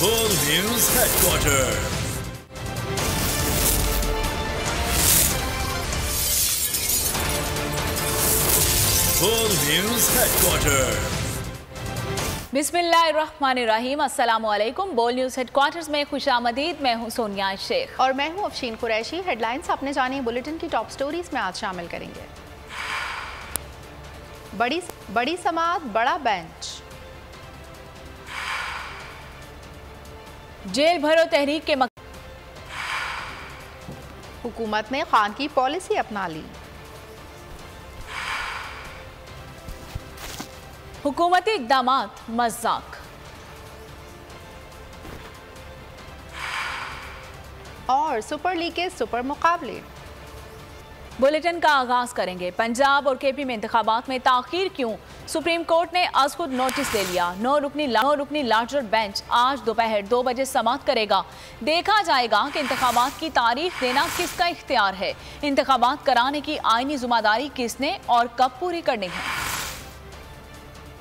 World News Headquarters. World News Headquarters. बिस्मिल्लाहिर्रहमानिर्रहीम, अस्सलामुअलैकुम। बोल न्यूज़ हेडक्वार्टर्स में खुशामदीद। मैं हूं सोनिया शेख और मैं हूं अफशीन कुरैशी। हेडलाइंस आपने जानी, बुलेटिन की टॉप स्टोरीज में आज शामिल करेंगे। बड़ी समाअत, बड़ा बेंच। जेल भरो तहरीक के हुकूमत ने खान की पॉलिसी अपना ली। हुकूमती इक़दामात मज़ाक। और सुपर लीग के सुपर मुकाबले। बुलेटिन का आगाज करेंगे। पंजाब और केपी में इंतखाबात में ताखीर क्यों? सुप्रीम कोर्ट ने आज खुद नोटिस ले लिया। 9 रुकनी लार्जर बेंच आज दोपहर 2 बजे समाअत करेगा। देखा जाएगा कि इंतखाबात की तारीख देना किसका इख्तियार है, इंतखाबात कराने की आईनी जिम्मेदारी किसने और कब पूरी करनी है।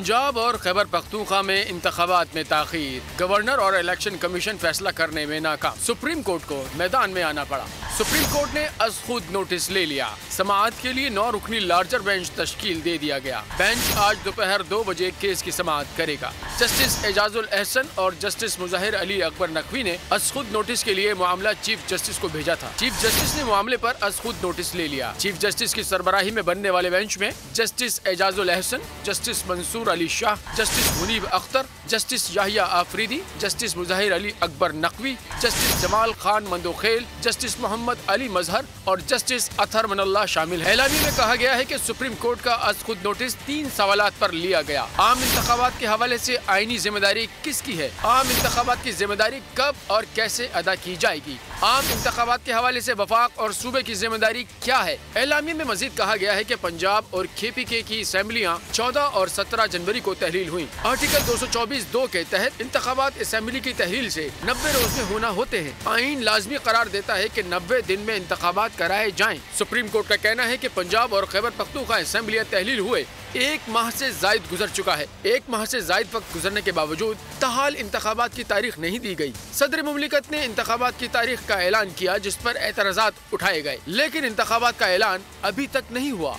पंजाब और खैबर पख्तूनख्वा में इंतखाबात में ताखीर। गवर्नर और इलेक्शन कमीशन फैसला करने में नाकाम। सुप्रीम कोर्ट को मैदान में आना पड़ा। सुप्रीम कोर्ट ने आज खुद नोटिस ले लिया। समाअत के लिए 9 रुकनी लार्जर बेंच तश्कील दे दिया गया। बेंच आज दोपहर 2 बजे केस की समाअत करेगा। जस्टिस एजाजुल एहसन और जस्टिस मुज़ाहिर अली अकबर नकवी ने आज खुद नोटिस के लिए मामला चीफ जस्टिस को भेजा था। चीफ जस्टिस ने मामले पर आज खुद नोटिस ले लिया। चीफ जस्टिस की सरबराही में बनने वाले बेंच में justice Ijazul Ahsan, justice Mansoor Ali Shah, justice Munib Akhtar, justice Yahya Afridi, justice Mazahar Ali Akbar Naqvi, justice Jamal Khan Mandokhail, justice Muhammad Ali Mazhar और जस्टिस अतहर मनल्लाह शामिल है। एलानी में कहा गया है कि सुप्रीम कोर्ट का आज खुद नोटिस 3 सवालात पर लिया गया। आम इंतखाबात के हवाले से आईनी जिम्मेदारी किसकी है? आम इंतखाबात की जिम्मेदारी कब और कैसे अदा की जाएगी? आम इंतखाबात के हवाले से वफाक और सूबे की जिम्मेदारी क्या है? एलामी में मजीद कहा गया है कि पंजाब और KPK की असेंबलियां 14 और 17 जनवरी को तहलील हुई। आर्टिकल 224(2) के तहत इंतखाबात असेंबली की तहलील से 90 रोज में होना होते हैं। आईन लाजमी करार देता है कि 90 दिन में इंतखाबात कराए जाएं। सुप्रीम कोर्ट का कहना है कि पंजाब और खैबर पख्तूनख्वा असेंबलियां तहलील हुए 1 माह से जायद गुजर चुका है। 1 माह से जायद वक्त गुजरने के बावजूद ताहाल इंतखाबात की तारीख नहीं दी गई। सदर मुमलिकत ने इंतखाबात की तारीख का ऐलान किया, जिस पर एतराजात उठाए गए, लेकिन इंतखाबात का ऐलान अभी तक नहीं हुआ।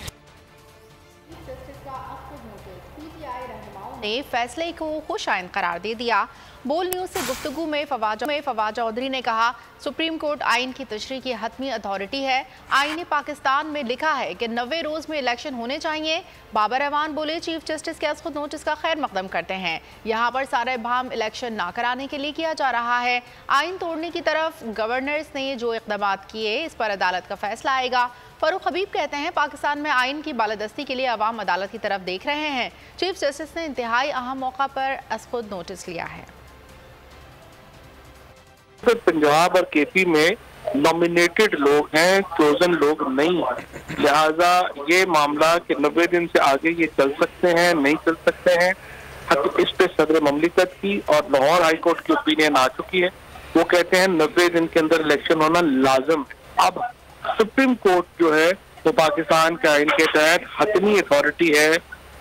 ने फैसले को खुशाइन करार दे दिया। बोल न्यूज़ से गुफ्तगू में फवाद चौधरी ने कहा, सुप्रीम कोर्ट आइन की तशरीह की हतमी अथॉरिटी है। आईन पाकिस्तान में लिखा है कि 90 रोज में इलेक्शन होने चाहिए। बाबर रहमान बोले, चीफ जस्टिस के खुद नोटिस का खैर मकदम करते हैं। यहाँ पर सारा इबाम इलेक्शन ना कराने के लिए किया जा रहा है। आइन तोड़ने की तरफ गवर्नर्स ने जो इक़दाम किए, इस पर अदालत का फैसला आएगा। फरूख हबीब कहते हैं, पाकिस्तान में आइन की बालादस्ती के लिए अवाम अदालत की तरफ देख रहे हैं। चीफ जस्टिस ने इंतहाई अहम मौका पर खुद नोटिस लिया है। तो पंजाब और KP में नॉमिनेटेड लोग हैं, चोजन लोग नहीं हैं। लिहाजा ये मामला कि 90 दिन से आगे ये चल सकते हैं, नहीं चल सकते हैं, इस पे सदर मुमलिकत की और लाहौर हाई कोर्ट की ओपिनियन आ चुकी है। वो कहते हैं 90 दिन के अंदर इलेक्शन होना लाजम है। अब सुप्रीम कोर्ट जो है वो पाकिस्तान के आइन के तहत हतमी अथॉरिटी है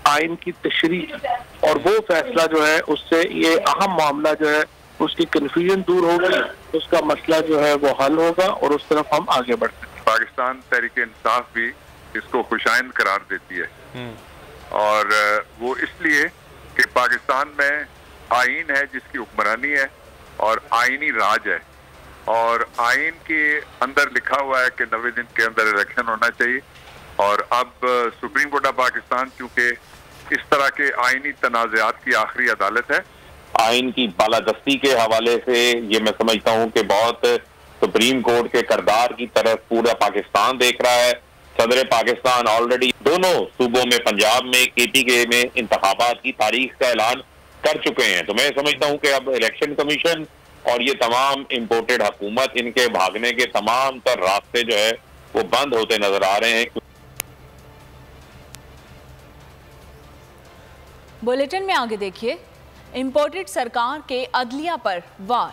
आइन की तशरीह, और वो फैसला जो है उससे ये अहम मामला जो है उसकी कन्फ्यूजन दूर होगी, उसका मसला जो है वो हल होगा और उस तरफ हम आगे बढ़ सकते। पाकिस्तान तहरीक इंसाफ भी इसको खुशाइन करार देती है, और वो इसलिए कि पाकिस्तान में आइन है जिसकी हुक्मरानी है और आइनी राज है, और आइन के अंदर लिखा हुआ है कि 90 दिन के अंदर इलेक्शन होना चाहिए। और अब सुप्रीम कोर्ट ऑफ पाकिस्तान चूंकि इस तरह के आइनी तनाज़ात की आखिरी अदालत है, आइन की बालादस्ती के हवाले से ये मैं समझता हूँ कि बहुत सुप्रीम कोर्ट के किरदार की तरफ पूरा पाकिस्तान देख रहा है। सदर पाकिस्तान ऑलरेडी दोनों सूबों में, पंजाब में, KPK में इंतखाबात की तारीख का ऐलान कर चुके हैं। तो मैं समझता हूँ कि अब इलेक्शन कमीशन और ये तमाम इम्पोर्टेड हुकूमत, इनके भागने के तमाम तर रास्ते जो है वो बंद होते नजर आ रहे हैं। बुलेटिन में आगे देखिए, इंपोर्टेड सरकार के अदलिया पर वार।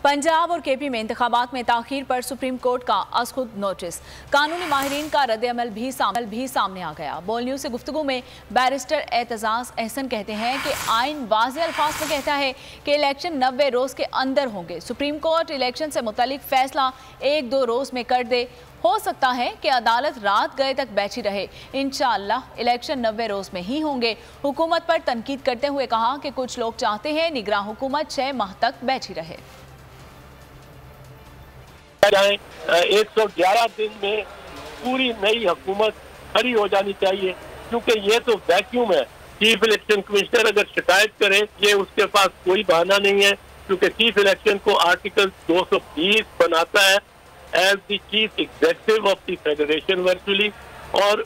पंजाब और केपी में इंतखाबात में ताखीर पर सुप्रीम कोर्ट का अज़खुद नोटिस। कानूनी माहिरीन का रद्द-ए-अमल भी सामने आ गया। बोल न्यूज़ से गुफ्तगू में बैरिस्टर एतजाज़ अहसन कहते हैं कि आइन वाज़े अल्फाज में कहता है कि इलेक्शन 90 रोज़ के अंदर होंगे। सुप्रीम कोर्ट इलेक्शन से मुतालिक फैसला 1-2 रोज़ में कर दे। हो सकता है कि अदालत रात गए तक बैठी रहे। इंशाअल्लाह इलेक्शन 90 रोज़ में ही होंगे। हुकूमत पर तनकीद करते हुए कहा कि कुछ लोग चाहते हैं निगरान हुकूमत 6 माह तक बैठी रहे। 111 दिन में पूरी नई हुकूमत खड़ी हो जानी चाहिए, क्योंकि ये तो वैक्यूम है। चीफ इलेक्शन कमिश्नर अगर शिकायत करे, ये उसके पास कोई बहाना नहीं है, क्योंकि चीफ इलेक्शन को आर्टिकल 220 बनाता है as the chief executive of the federation virtually, और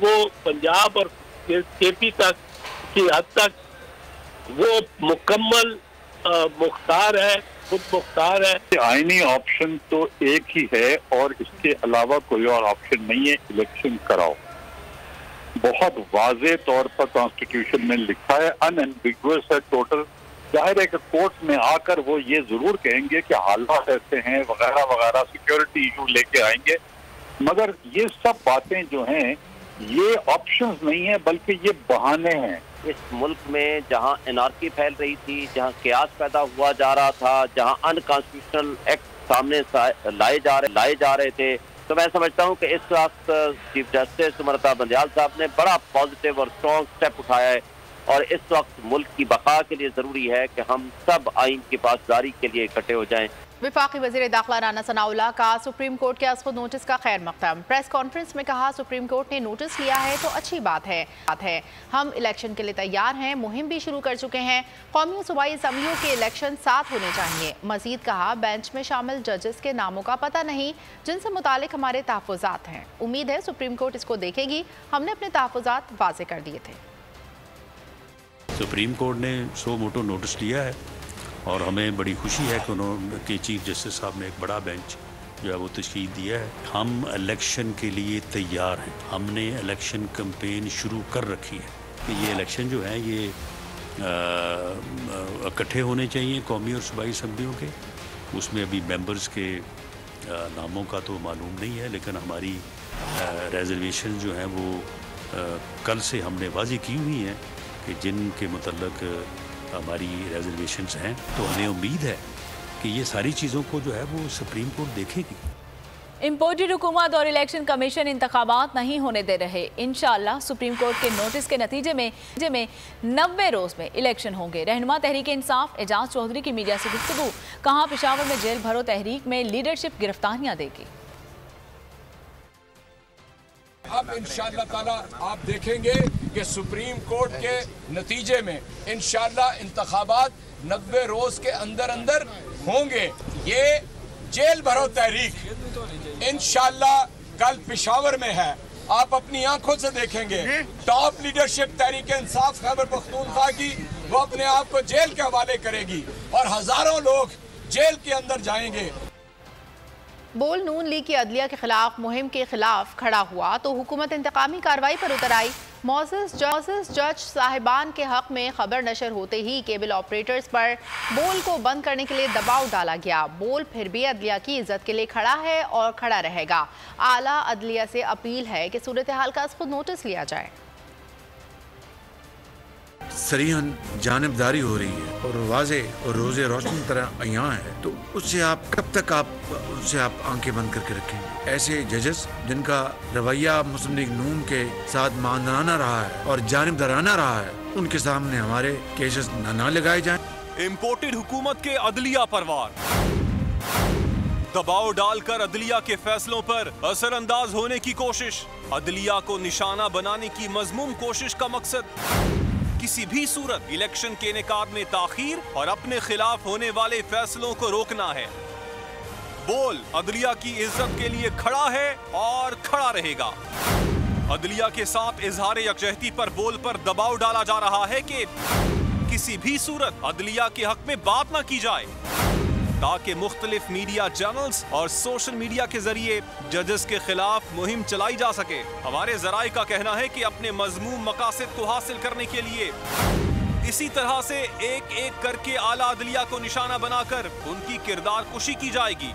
वो पंजाब और केपी तक की हद तक वो मुकम्मल मुख्तार है, खुद मुख्तार है। आईनी ऑप्शन तो एक ही है और इसके अलावा कोई और ऑप्शन नहीं है। इलेक्शन कराओ, बहुत वाज़े तौर पर कॉन्स्टिट्यूशन में लिखा है, अनएम्बिगुअस है टोटल। जाहिर है कि कोर्ट में आकर वो ये जरूर कहेंगे कि हालात ऐसे हैं वगैरह वगैरह, सिक्योरिटी इशू लेके आएंगे, मगर ये सब बातें जो हैं ये ऑप्शंस नहीं है बल्कि ये बहाने हैं। इस मुल्क में जहां एनार्की फैल रही थी, जहां कियास पैदा हुआ जा रहा था, जहां अनकॉन्स्टिट्यूशनल एक्ट सामने लाए जा रहे थे, तो मैं समझता हूं कि इस वक्त चीफ जस्टिस उमर बंदयाल साहब ने बड़ा पॉजिटिव और स्ट्रॉन्ग स्टेप उठाया है, और इस वक्त मुल्क की बका के लिए जरूरी है कि हम सब आइन की पासदारी के लिए इकट्ठे हो जाएं। वफाकी वज़ीर दाखिला राना सनाउल्लाह का सुप्रीम कोर्ट के अज़खुद नोटिस का खैर मक़दम। प्रेस कॉन्फ्रेंस में कहा, सुप्रीम कोर्ट ने नोटिस लिया है तो अच्छी बात है। हम इलेक्शन के लिए तैयार हैं, मुहिम भी शुरू कर चुके हैं। कौमी और सूबाई असम्बलियों के इलेक्शन साथ होने चाहिए। मजीद कहा, बेंच में शामिल जजेस के नामों का पता नहीं, जिनसे मुतालिक हमारे तहफ़्फ़ुज़ात हैं। उम्मीद है सुप्रीम कोर्ट इसको देखेगी। हमने अपने तहफ़्फ़ुज़ात वाज़े कर दिए थे। सुप्रीम कोर्ट ने सो मोटो नोटिस लिया है और हमें बड़ी खुशी है कि उन्होंने चीफ जस्टिस साहब ने एक बड़ा बेंच जो है वो तश्कील दिया है। हम इलेक्शन के लिए तैयार हैं, हमने इलेक्शन कैंपेन शुरू कर रखी है कि ये इलेक्शन जो है ये इकट्ठे होने चाहिए कौमी और सूबाई असम्बलियों के। उसमें अभी मेंबर्स के नामों का तो मालूम नहीं है, लेकिन हमारी रिजर्वेशन जो है वो कल से हमने वाज़ी की हुई है कि जिनके मुतल्लक हमारी रिजर्वेशंस हैं, तो हमें उम्मीद है कि ये सारी चीज़ों को जो है वो सुप्रीम कोर्ट देखेगी। इम्पोर्टेड हुकूमत और इलेक्शन कमीशन इंतखाबात नहीं होने दे रहे। इंशाअल्लाह सुप्रीम कोर्ट के नोटिस के नतीजे में 90 रोज़ में इलेक्शन होंगे। रहनुमा तहरीक इंसाफ एजाज चौधरी की मीडिया से गुफ्तगू। कहा, पेशावर में जेल भरो तहरीक में लीडरशिप गिरफ्तारियाँ देगी। अब इंशाअल्लाह ताला आप देखेंगे कि सुप्रीम कोर्ट के नतीजे में इंशाअल्लाह इंतखाबात 90 रोज के अंदर होंगे। ये जेल भरो तहरीक इंशाअल्लाह कल पेशावर में है, आप अपनी आंखों से देखेंगे। टॉप लीडरशिप तहरीक इंसाफ खैबर पख्तूनख्वा की, वो अपने आप को जेल के हवाले करेगी और हजारों लोग जेल के अंदर जाएंगे। बोल नून लीग की अदलिया के खिलाफ मुहिम के खिलाफ खड़ा हुआ तो हुकूमत इंतकामी कार्रवाई पर उतर आई। मौजूद जज साहिबान के हक में खबर नशर होते ही केबल ऑपरेटर्स पर बोल को बंद करने के लिए दबाव डाला गया। बोल फिर भी अदलिया की इज्जत के लिए खड़ा है और खड़ा रहेगा। आला अदलिया से अपील है कि सूरत हाल का खुद नोटिस लिया जाए। सरीहन जानिबदारी हो रही है और वाज़े और रोज़े रोशनी तरह यहाँ है, तो उससे आप कब तक उससे आप आंखें बंद करके रखेंगे? ऐसे जजेस जिनका रवैया मुस्लिम लीग नून के साथ मानदाराना रहा है और जानिबदाराना रहा है, उनके सामने हमारे केसेस ना लगाए जाएं। इम्पोर्टेड हुकूमत के अदलिया पर वार, दबाव डालकर अदलिया के फैसलों पर असरअंदाज होने की कोशिश, अदलिया को निशाना बनाने की मजमूम कोशिश का मकसद किसी भी सूरत इलेक्शन के इनेकाद में ताखीर और अपने खिलाफ होने वाले फैसलों को रोकना है। बोल अदलिया की इज्जत के लिए खड़ा है और खड़ा रहेगा। अदलिया के साथ इजहार यकजहती पर बोल पर दबाव डाला जा रहा है कि किसी भी सूरत अदलिया के हक में बात ना की जाए, ताकि मुख्तलिफ मीडिया चैनल्स और सोशल मीडिया के जरिए जजेस के खिलाफ मुहिम चलाई जा सके। हमारे जराए का कहना है कि अपने मजमूम मकासद को हासिल करने के लिए इसी तरह से एक एक करके आला अदलिया को निशाना बनाकर उनकी किरदार कुशी की जाएगी।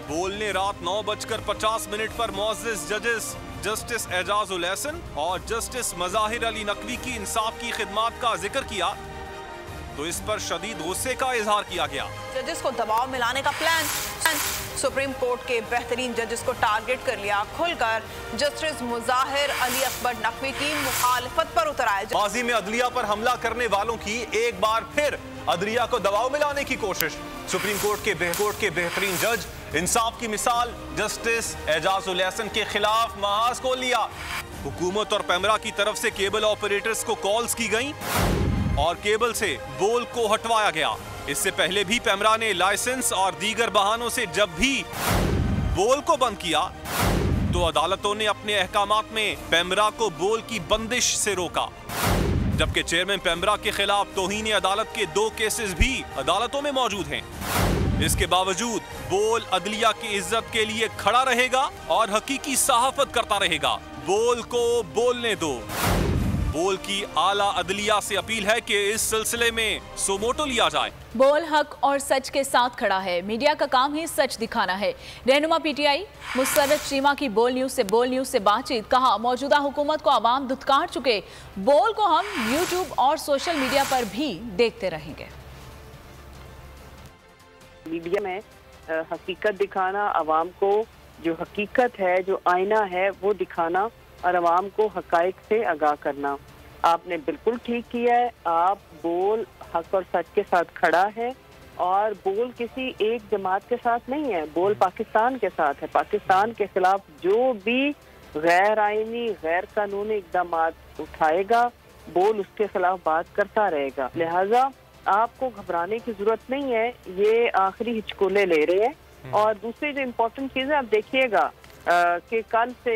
बोल ने रात 9:50 पर मुअज़्ज़िज़ जजेस जस्टिस एजाज उल एहसन और जस्टिस मज़ाहिर अली नकवी की इंसाफ की खिदमत का जिक्र किया तो इस पर शदीद गुस्से का इजहार किया गया। जजेस को दबाव मिलाने का प्लान, सुप्रीम कोर्ट के बेहतरीन जजेस को टारगेट कर लिया, खुलकर जस्टिस मुज़ाहिर अली अकबर नकवी की मुखालफत पर उतर आए। माजी में अदलिया पर हमला करने वालों की एक बार फिर अदलिया को दबाव मिलाने की कोशिश। सुप्रीम कोर्ट के बेहतरीन जज इंसाफ की मिसाल जस्टिस एजाज उल एहसन के खिलाफ महाज खोल लिया। हुकूमत और पेमरा की तरफ से केबल ऑपरेटर्स को कॉल्स की गई और केबल से बोल को हटवाया गया। इससे पहले भी पेमरा ने लाइसेंस और दीगर बहानों से जब भी बोल को बंद किया तो अदालतों ने अपने अहकामात में पेमरा को बोल की बंदिश से रोका, जबकि चेयरमैन पेमरा के खिलाफ तौहीन अदालत के 2 केसेस भी अदालतों में मौजूद हैं। इसके बावजूद बोल अदलिया की इज्जत के लिए खड़ा रहेगा और हकीकी सहाफत करता रहेगा। बोल को बोलने दो। बोल की आला अदलिया से अपील है कि इस सिलसिले में सुमोटो लिया जाए। बोल हक और सच के साथ खड़ा है। मीडिया का काम ही सच दिखाना है। रहनुमा पीटीआई मुसर्रत चीमा की बोल न्यूज से बातचीत, कहा मौजूदा हुकूमत को आवाम धुतकार चुके, बोल को हम यूट्यूब और सोशल मीडिया पर भी देखते रहेंगे। मीडिया में हकीकत दिखाना, आवाम को जो हकीकत है, जो आईना है वो दिखाना और आवाम को हकाइक से आगाह करना। आपने बिल्कुल ठीक किया है। आप बोल हक और सच के साथ खड़ा है और बोल किसी एक जमात के साथ नहीं है, बोल पाकिस्तान के साथ है। पाकिस्तान के खिलाफ जो भी गैर आईनी गैर कानूनी इक़दाम उठाएगा, बोल उसके खिलाफ बात करता रहेगा। लिहाजा आपको घबराने की जरूरत नहीं है। ये आखिरी हिचकोले ले रहे हैं। और दूसरी जो इम्पोर्टेंट चीज़ है, आप देखिएगा कि कल से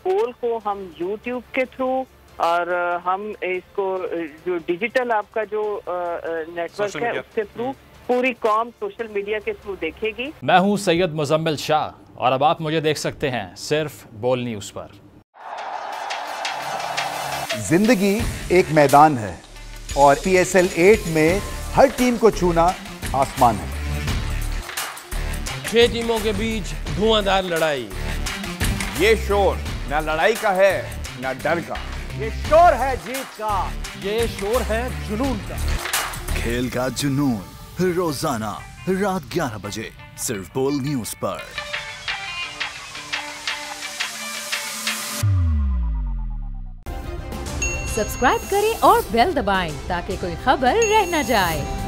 बोल को हम YouTube के थ्रू और हम इसको जो डिजिटल आपका जो नेटवर्क है उसके थ्रू पूरी कौम सोशल मीडिया के थ्रू देखेगी। मैं हूं सैयद मुजम्मिल शाह और अब आप मुझे देख सकते हैं सिर्फ बोल न्यूज पर। जिंदगी एक मैदान है और PSL 8 में हर टीम को छूना आसमान है। 6 टीमों के बीच धुआंधार लड़ाई। ये शोर ना लड़ाई का है ना डर का, ये शोर है जीत का, ये शोर है जुनून का। खेल का जुनून रोजाना रात 11 बजे सिर्फ बोल न्यूज पर। सब्सक्राइब करें और बेल दबाएं ताकि कोई खबर रह न जाए।